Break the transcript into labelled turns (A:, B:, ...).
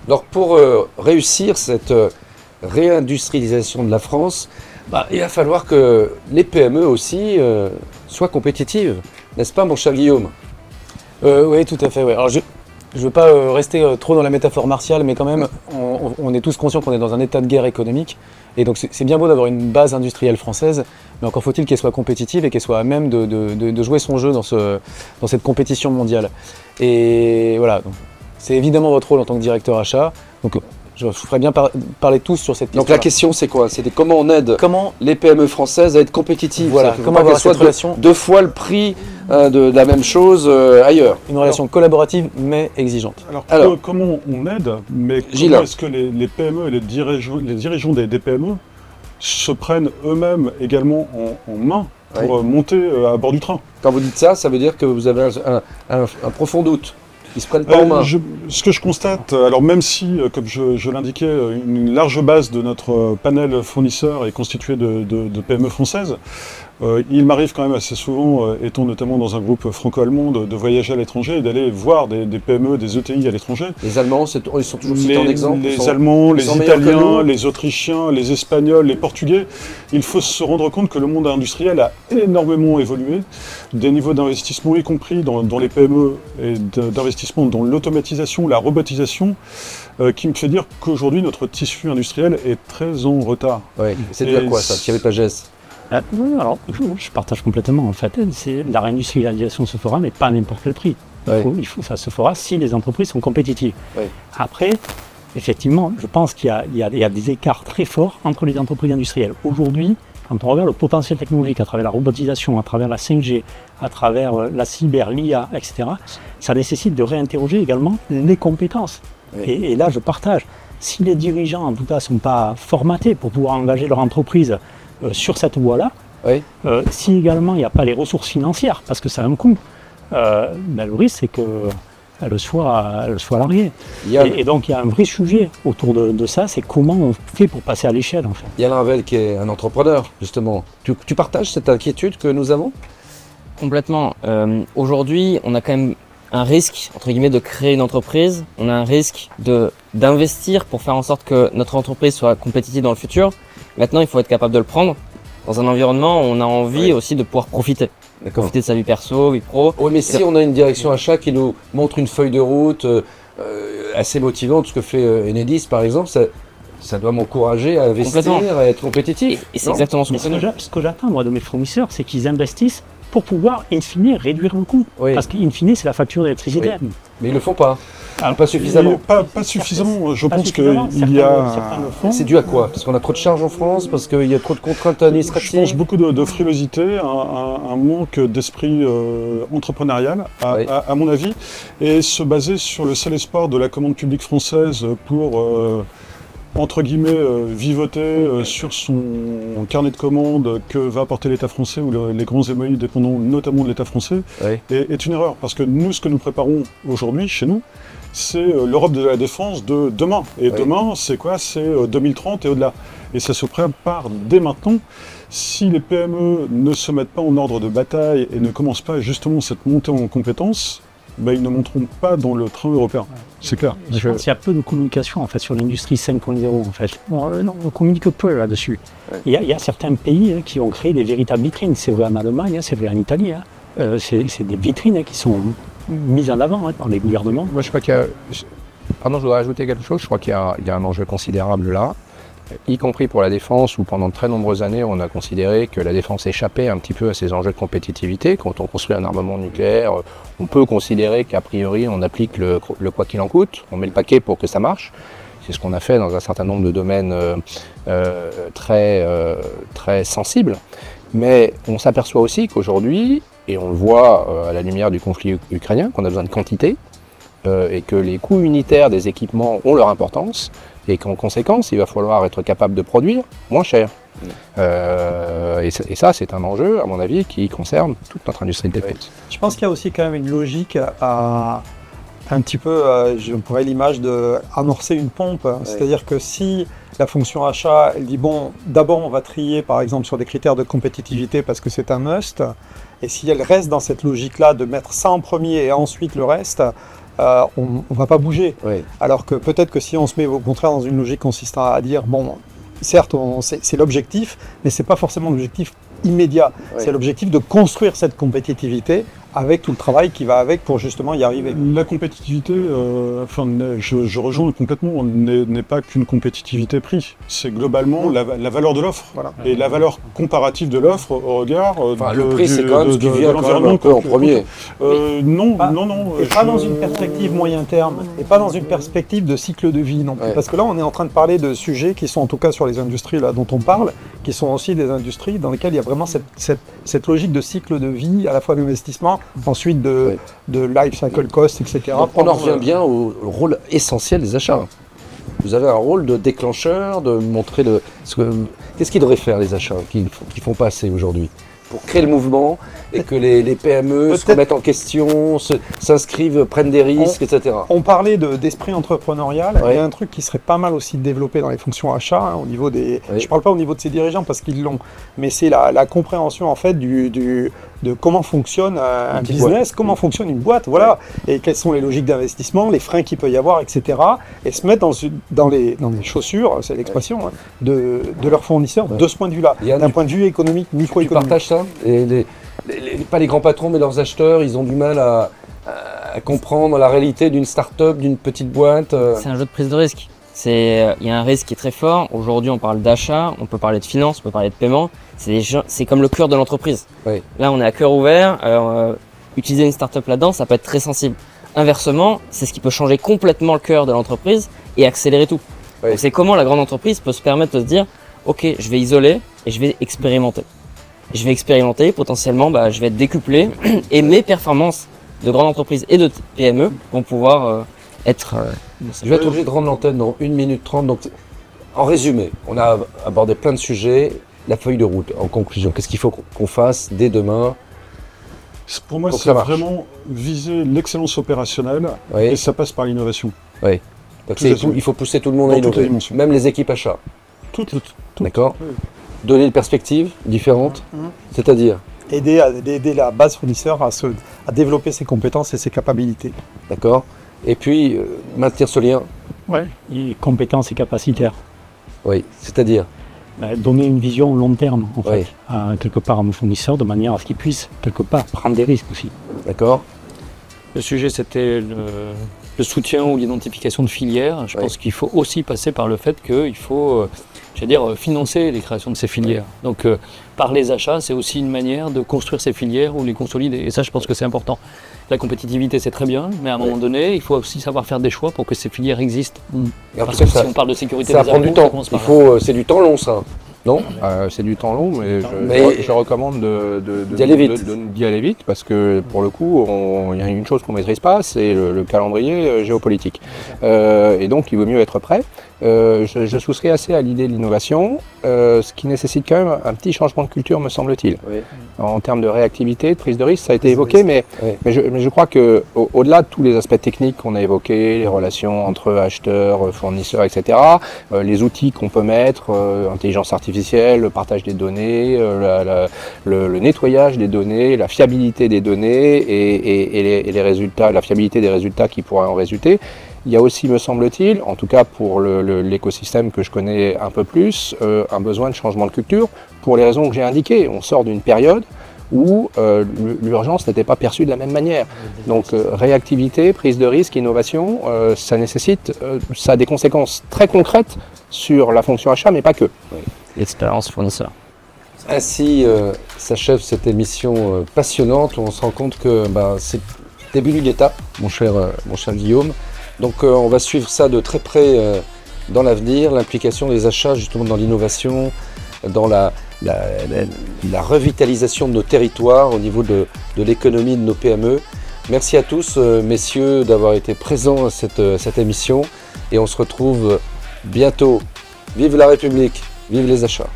A: Alors pour réussir cette réindustrialisation de la France, il va falloir que les PME aussi soient compétitives, n'est-ce pas mon cher Guillaume?
B: Oui, tout à fait. Ouais. Alors je ne veux pas rester trop dans la métaphore martiale, mais quand même, on est tous conscients qu'on est dans un état de guerre économique. Et donc c'est bien beau d'avoir une base industrielle française, mais encore faut-il qu'elle soit compétitive et qu'elle soit à même de jouer son jeu dans cette compétition mondiale. Et voilà, c'est évidemment votre rôle en tant que directeur achat. Donc je ferais bien parler tous sur cette question.
A: Donc la question c'est quoi? C'est comment on aide les PME françaises à être compétitives.
B: Voilà, comment avoir cette relation
A: deux fois le prix de la même chose ailleurs.
B: Une relation collaborative mais exigeante.
C: Alors comment on aide, mais comment est-ce que les PME et les dirigeants des PME se prennent eux-mêmes également en main pour monter à bord du train?
A: Quand vous dites ça, ça veut dire que vous avez un profond doute. Ils se prennent pas en main.
C: Ce que je constate, alors même si, comme je l'indiquais, une large base de notre panel fournisseur est constituée de PME françaises, il m'arrive quand même assez souvent, étant notamment dans un groupe franco-allemand, de voyager à l'étranger et d'aller voir des PME, des ETI à l'étranger.
A: Les Allemands, ils sont toujours cités en exemple.
C: Les Allemands, les Italiens, les Autrichiens, les Espagnols, les Portugais. Il faut se rendre compte que le monde industriel a énormément évolué. Des niveaux d'investissement, y compris dans les PME, et d'investissement dans l'automatisation, la robotisation, qui me fait dire qu'aujourd'hui, notre tissu industriel est très en retard.
A: Oui, c'est dû à quoi ça, Thierry Pagès?
D: Alors, je partage complètement en fait. La réindustrialisation se fera, mais pas à n'importe quel prix. Ça se fera si les entreprises sont compétitives. Oui. Après, effectivement, je pense qu'il y a des écarts très forts entre les entreprises industrielles. Aujourd'hui, quand on regarde le potentiel technologique à travers la robotisation, à travers la 5G, à travers la cyber, l'IA, etc., ça nécessite de réinterroger également les compétences. Oui. Et là, je partage. Si les dirigeants, en tout cas, ne sont pas formatés pour pouvoir engager leur entreprise sur cette voie-là, si également il n'y a pas les ressources financières, parce que ça a un coût, le risque c'est qu'elle soit à l'arrière. Et donc il y a un vrai sujet autour de ça, c'est comment on fait pour passer à l'échelle en fait.
A: Yann Ravel qui est un entrepreneur justement, tu partages cette inquiétude que nous avons?
E: Complètement. Aujourd'hui on a quand même un risque, entre guillemets, de créer une entreprise, on a un risque d'investir pour faire en sorte que notre entreprise soit compétitive dans le futur. Maintenant, il faut être capable de le prendre. Dans un environnement où on a envie aussi de pouvoir profiter. Profiter de sa vie perso, vie pro.
A: Oui, mais si on a une direction achat qui nous montre une feuille de route assez motivante, ce que fait Enedis par exemple, ça doit m'encourager à investir, à être compétitif.
E: Et c'est exactement ce
D: que j'attends moi de mes fournisseurs, c'est qu'ils investissent pour pouvoir, in fine, réduire le coût. Oui. Parce qu'in fine, c'est la facture d'électricité.
A: Oui. Mais ils ne le font pas. Alors, pas suffisamment.
C: Pas suffisamment. Je pense qu'il y a...
A: C'est dû à quoi? Parce qu'on a trop de charges en France? Parce qu'il y a trop de contraintes administratives?
C: Je pense beaucoup de frilosité, un manque d'esprit entrepreneurial, à mon avis, et se baser sur le seul espoir de la commande publique française pour... entre guillemets, vivoter sur son carnet de commandes que va apporter l'État français ou les grands émeus dépendant notamment de l'État français, est une erreur. Parce que nous, ce que nous préparons aujourd'hui, chez nous, c'est l'Europe de la défense de demain. Et demain, c'est quoi? C'est 2030 et au-delà. Et ça se prépare dès maintenant. Si les PME ne se mettent pas en ordre de bataille et ne commencent pas justement cette montée en compétences, ils ne monteront pas dans le train européen, c'est clair.
D: Je pense qu'il y a peu de communication en fait sur l'industrie 5.0 en fait. On communique peu là-dessus. Il y a certains pays qui ont créé des véritables vitrines. C'est vrai en Allemagne, c'est vrai en Italie. C'est des vitrines qui sont mises en avant par les gouvernements.
F: Moi je crois qu'il y a... Pardon, je voudrais ajouter quelque chose. Je crois qu'il y a un enjeu considérable là, y compris pour la défense, où pendant de très nombreuses années, on a considéré que la défense échappait un petit peu à ces enjeux de compétitivité. Quand on construit un armement nucléaire, on peut considérer qu'a priori, on applique le quoi qu'il en coûte, on met le paquet pour que ça marche. C'est ce qu'on a fait dans un certain nombre de domaines très sensibles. Mais on s'aperçoit aussi qu'aujourd'hui, et on le voit à la lumière du conflit ukrainien, qu'on a besoin de quantité, et que les coûts unitaires des équipements ont leur importance, et qu'en conséquence, il va falloir être capable de produire moins cher. Et ça, c'est un enjeu, à mon avis, qui concerne toute notre industrie de défense.
G: Je pense qu'il y a aussi quand même une logique à un petit peu, je pourrais l'image de amorcer une pompe. C'est-à-dire que si la fonction achat, elle dit bon, d'abord on va trier par exemple sur des critères de compétitivité parce que c'est un must, et si elle reste dans cette logique-là de mettre ça en premier et ensuite le reste, on ne va pas bouger.
A: Oui.
G: Alors que peut-être que si on se met au contraire dans une logique consistant à dire, bon, certes, c'est l'objectif, mais ce n'est pas forcément l'objectif immédiat.
A: Oui.
G: C'est l'objectif de construire cette compétitivité avec tout le travail qui va avec pour justement y arriver.
C: La compétitivité, je rejoins complètement, n'est pas qu'une compétitivité prix. C'est globalement la valeur de l'offre.
G: Voilà.
C: Et la valeur comparative de l'offre au regard
A: Le prix, c'est quand même ce qui vient quand même un peu en premier.
C: Non.
G: Et pas dans une perspective moyen terme, et pas dans une perspective de cycle de vie non plus.
A: Ouais.
G: Parce que là, on est en train de parler de sujets qui sont, en tout cas sur les industries là, dont on parle, qui sont aussi des industries dans lesquelles il y a vraiment cette logique de cycle de vie, à la fois d'investissement, ensuite de life cycle cost, etc.
A: Donc, on en revient bien au rôle essentiel des achats. Vous avez un rôle de déclencheur, de montrer qu'est-ce qu'ils devraient faire les achats, qu'ils font pas assez aujourd'hui, pour créer le mouvement et que les PME se remettent en question, s'inscrivent, prennent des risques, etc.
G: On parlait d'esprit entrepreneurial.
A: Ouais.
G: Il y a un truc qui serait pas mal aussi de développer dans les fonctions achats, hein, au niveau des.
A: Oui.
G: Je parle pas au niveau de ses dirigeants parce qu'ils l'ont, mais c'est la compréhension en fait de comment fonctionne un business, comment fonctionne une boîte, voilà, et quelles sont les logiques d'investissement, les freins qu'il peut y avoir, etc. Et se mettre dans les chaussures, c'est l'expression, hein, de leurs fournisseurs de ce point de vue-là,
A: Yann,
G: d'un point de vue économique,
A: Tu
G: microéconomique.
A: partages ça pas les grands patrons, mais leurs acheteurs, ils ont du mal à comprendre la réalité d'une start-up, d'une petite boîte.
E: C'est un jeu de prise de risque. Il y a un risque qui est très fort. Aujourd'hui, on parle d'achat, on peut parler de finance, on peut parler de paiement. C'est comme le cœur de l'entreprise.
A: Oui.
E: Là, on est à cœur ouvert. Utiliser une start-up là-dedans, ça peut être très sensible. Inversement, c'est ce qui peut changer complètement le cœur de l'entreprise et accélérer tout.
A: Oui.
E: Donc, c'est comment la grande entreprise peut se permettre de se dire, ok, je vais isoler et je vais expérimenter. Je vais expérimenter, potentiellement, je vais être décuplé et mes performances de grande entreprise et de PME vont pouvoir être...
A: Je vais être obligé de rendre l'antenne dans 1 minute 30. Donc, en résumé, on a abordé plein de sujets. La feuille de route, en conclusion, qu'est-ce qu'il faut qu'on fasse dès demain?
C: Pour moi,
A: Pour que
C: c'est
A: ça marche.
C: vraiment viser l'excellence opérationnelle
A: Oui.
C: et ça passe par l'innovation.
A: Oui. Donc,
C: Tout à fait.
A: il faut pousser tout le monde à
C: Dans toutes les
A: innover,
C: dimensions.
A: même les équipes achats.
C: Toutes.
A: D'accord.
C: Oui.
A: Donner une perspective différente, c'est-à-dire,
G: Aider la base fournisseur à développer ses compétences et ses capacités.
A: d'accord. Et puis, maintenir ce lien,
D: Ouais. Et compétences et capacitaires.
A: oui, c'est-à-dire,
D: Donner une vision long terme, en
A: Oui.
D: fait, quelque part à mon fournisseur, de manière à ce qu'il puisse, quelque part, prendre des risques aussi.
A: d'accord.
D: Le sujet, c'était le soutien ou l'identification de filières. Je
A: Oui.
D: pense qu'il faut aussi passer par le fait qu'il faut, financer les créations de ces filières. Donc, par les achats, c'est aussi une manière de construire ces filières ou les consolider. Et ça, je pense que c'est important. La compétitivité, c'est très bien, mais à un moment donné, il faut aussi savoir faire des choix pour que ces filières existent.
A: Et en
D: Parce
A: tout
D: que
A: cas,
D: si on parle de sécurité
A: ça
D: des
A: prend du
D: impôts, ça
A: temps.
D: commence par là.
A: C'est du temps long, ça, non?
F: C'est du temps long, mais
A: Mais-
F: je recommande
A: D'y aller vite.
F: d'y aller vite parce que pour le coup, il y a une chose qu'on ne maîtrise pas, c'est le calendrier géopolitique. Et donc, il vaut mieux être prêt. Je souscris assez à l'idée de l'innovation, ce qui nécessite quand même un petit changement de culture, me semble-t-il.
A: Oui.
F: En termes de réactivité, de prise de risque, ça a été
A: Prise de
F: évoqué,
A: risque, oui.
F: mais je crois qu'au-delà de tous les aspects techniques qu'on a évoqués, les relations entre acheteurs, fournisseurs, etc., les outils qu'on peut mettre, intelligence artificielle, le partage des données, le nettoyage des données, la fiabilité des données et les résultats, la fiabilité des résultats qui pourraient en résulter. Il y a aussi, me semble-t-il, en tout cas pour l'écosystème que je connais un peu plus, un besoin de changement de culture pour les raisons que j'ai indiquées. On sort d'une période où l'urgence n'était pas perçue de la même manière. Donc réactivité, prise de risque, innovation, ça a des conséquences très concrètes sur la fonction achat, mais pas que.
E: L'expérience fournisseur.
A: Ainsi s'achève cette émission passionnante où on se rend compte que c'est le début d'une étape, mon cher Guillaume. Donc on va suivre ça de très près dans l'avenir, l'implication des achats justement dans l'innovation, dans la revitalisation de nos territoires au niveau de l'économie de nos PME. Merci à tous, messieurs, d'avoir été présents à cette émission et on se retrouve bientôt. Vive la République, vive les achats.